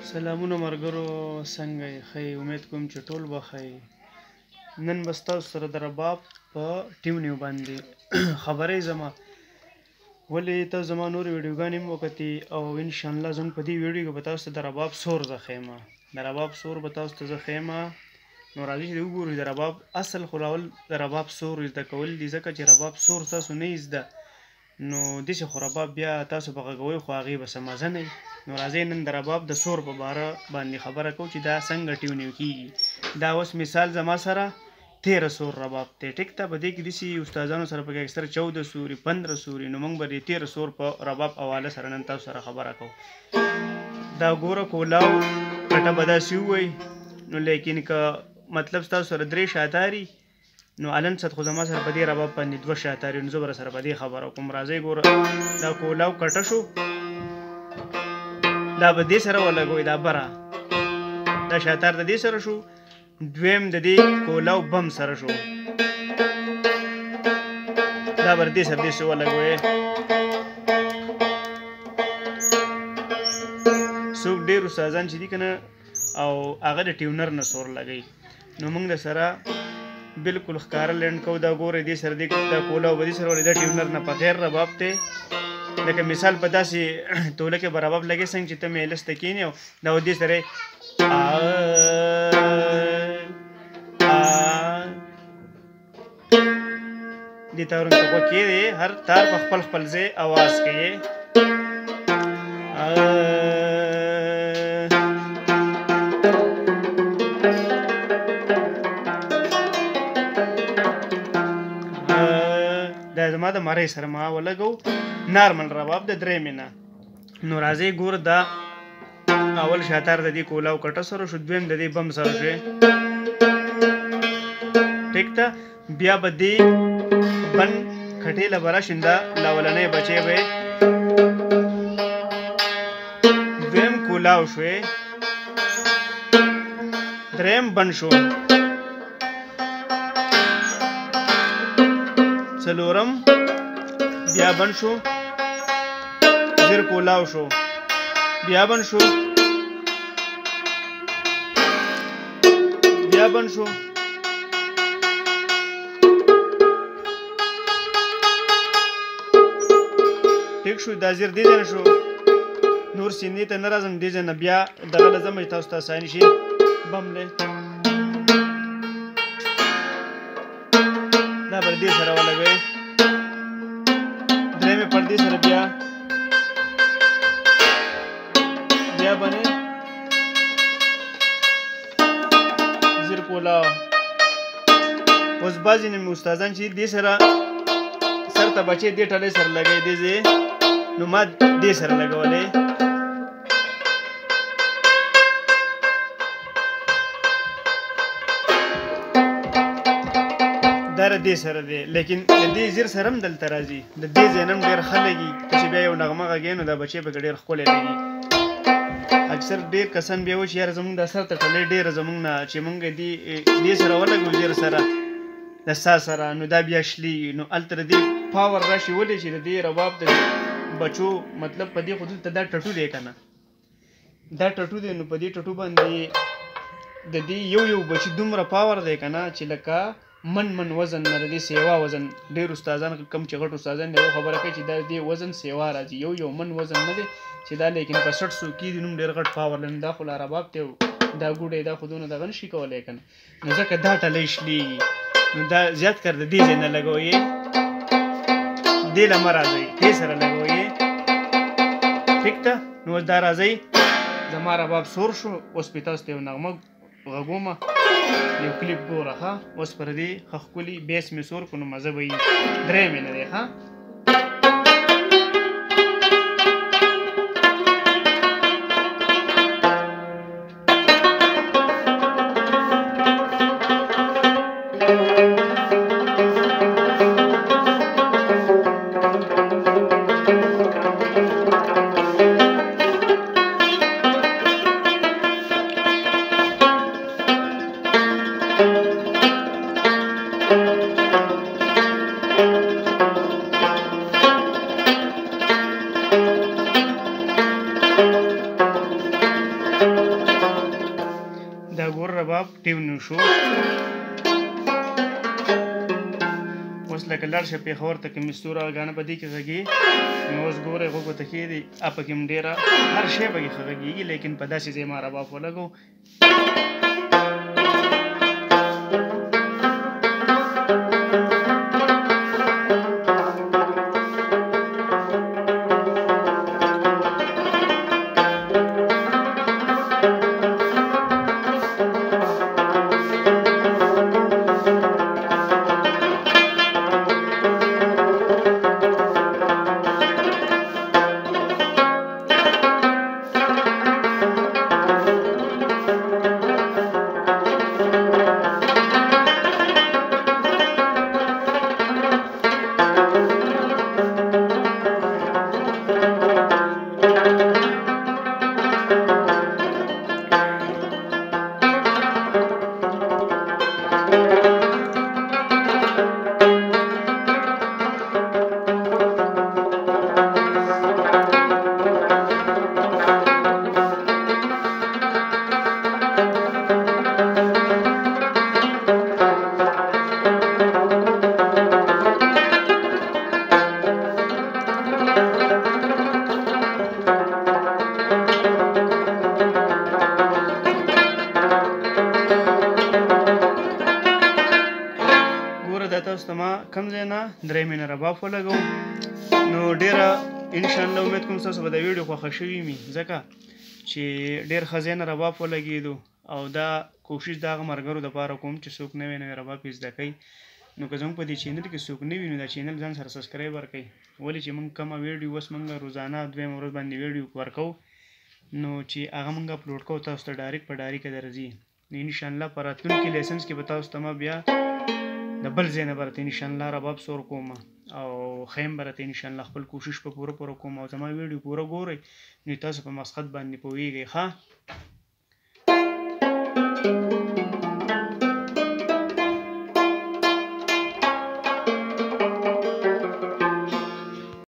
سلامونه ملګرو، څنګه یې؟ ښه یې؟ امید کوم چې ټول به ښه یې. نن به ستاسو سره د رباب په ټیونیو باندې خبرې زما ولې ته زما نورې ویډیوګانې هم وکتې او انشاءالله زموږ په دې ویډیو کې به تاسو ته د رباب سور زه ښیمه. د رباب سور به تاسو ته زه ښیمه. نو راځئ چې وګورو د رباب اصل خو راول د رباب سور زده کول دي، ځکه چې رباب سور تاسو نه یې زده نو داسې خو رباب بیا تاسو به غږوئ خو هغې به څه مزه نه وي. نو راځئ نن د رباب د سور په باره باندې خبره کوو چې دا څنګه ټیونیو کېږي. دا اوس مثال زما سره 13 سور رباب دی، ټیک ته. په دې کې داسې استادانو سره پکې اکثر 14 سوري 15 سوري، نو موږ به د 13 سور په رباب حواله سره نن تاسو سره خبره کوو. دا ګوره کولاو کټه به داسې ووایي نو لیکن که مطلب ستاسو سره 3 شاتاري نو الن صد خو زما سره په دې رباب باندې 2 شاتاري، نو زه به سره په دې خبره کوم. راځئ ګوره دا کولاو کټه شو، دا به دې سره ولګوئ، دا بره دا شاتار د دې سره شو، دویم د دې کولاو بم سره شو، دا به دې سره داسې ولګوئ. څوک ډېر استادان چې دي که نه او هغه د ټیونر نه سور لګوي، نو موږ د سره بالکل ښکاره لنډ کوو. دا ګورئ دې سره دا کولاو به دې سره ولګوئ، دا ټیونر نه بغیر رباب دی. لکه مثال په داسې توله کې به رباب لګې څنګه چې ته میلس ته کښېنې او دا دې سره دې تارونو ته غوږ کښېږدې، هر تار په خپل خپل ځای اواز کوي. دا زما د مرۍ سره ما ولګو نارمل رباب د درېمې نه. نو راځئ ګوره دا اول شاتار د دې کولاو کټه سره شو، دویم د دې بم سره شوې، ټیک ته. بیا به دې بن کټې له به راشي، دا لاولنۍ بچې به دویم کولاو شوې، درېم بن شو، څلورم بیا بن شو، زیر کولاو شو، بیا بن شو، بیا بن شو، ټیک شو. دا زیر دې ځای نه شو، نور سیندې ته نه راځم، دې ځای نه بیا دغه له ځم چې تاسو ته اساني شي بم دی. دا پردې سره ولګوئ، درېمې پردې سره بیا بنې زیر کولاو. اوس بعضې نیم استادان چې دې سره سر ته بچې دې ټلۍ سره لګوي، دې ځای نو ما دې سره لګولی. دا د دې سره دی، لیکن د دې زیر سره هم دلته راځي، د دې ځای نه هم ډېر ښه لګي. ته چې بیا یو نغمه غږوې نو دا بچې پکې ډېر ښکلی لګي. اکثر ډېر کسان بیا وایي چې یاره زموږ دا سر ته ټلۍ ډېره زموږ نه چې موږ دې سره ولګو زیر سره د سا سره، نو دا بیا شلېږي. نو هلته د دې پاور راشي، ولې چې د دې رباب د بچو مطلب په دې خو دلته دا ټټو دی که نه، دا ټټو دی، نو په دې ټټو باندې د دې یو بچي دومره پاور دی که نه چې لکه من وزن نه، د دې سیوا وزن. ډېر استادان کم چې غټ استادان دی خبره کوي چې دا د دې وزن سیوا راځي، یو من وزن نه دی چې دا لیکن په 600 کېږي، نو ډېر غټ پاور لري. دا خو لا رباب دی، دا ګوډی دا خو دونه دغه نه شي کولی که نه، نو ځکه دا ټلۍ شلېږي. نو دا زیات کر د دې ځای نه لګوئ، دې له مه راځئ، دې سره لګوئ، ټیک ته. نو اوس دا راځئ زما رباب سور شو. اوس پې تاسو ته یو نغمه غږومه، یو کلیپ ګوره ښه. اوس پر دې ښه ښکلي بیس مې سور کړو، نو مزه به وي. درېمې نه دی ښه. دا ګور رباب ټیون شو. اوس لکه لاړ شه پېښور ته کې مستوره غاڼه په دې کې غږي، نو اوس ګورئ غوږو ته کښېږدي پکې هم ډېره هر شی پکې ښه غږېږي، لیکن په داسې ځای ما رباب ولګو. تاسو ته ما کوم ځای نه درې مینه رباب ولګوم. نو ډېره انشاءالله امید کوم ستاسو به دا ویډیو خوښه شوي وي، ځکه چې ډېر ښه ځای نه رباب ولګېدو او دا کوشش د هغه ملګرو دپاره کوم چې څوک نوی نوی رباب یې زده کوي. نو که زموږ په دې چینل کې څوک نه وي نو دا چینل ځان سره سبسکرایب ورکړئ، ولې چې موږ کومه ویډیو اوس موږ روزانه دویمه ورځ باندې ویډیو ورکوو، نو چې هغه موږ اپلوډ کوو تاسو ته ډایرکټ په ډایرکټ درځي. نو انشاءالله په راتلونکي لیسنس کې به تاسو ته ما بیا د بل ځای نه به راته انشاءالله رباب سور کوم او ښیم به راته انشاءالله خپل کوشش په پوره کوم او زما ویډیو پوره ګورئ، نو تاسو په مسقط باندې پوهیږئ ښه.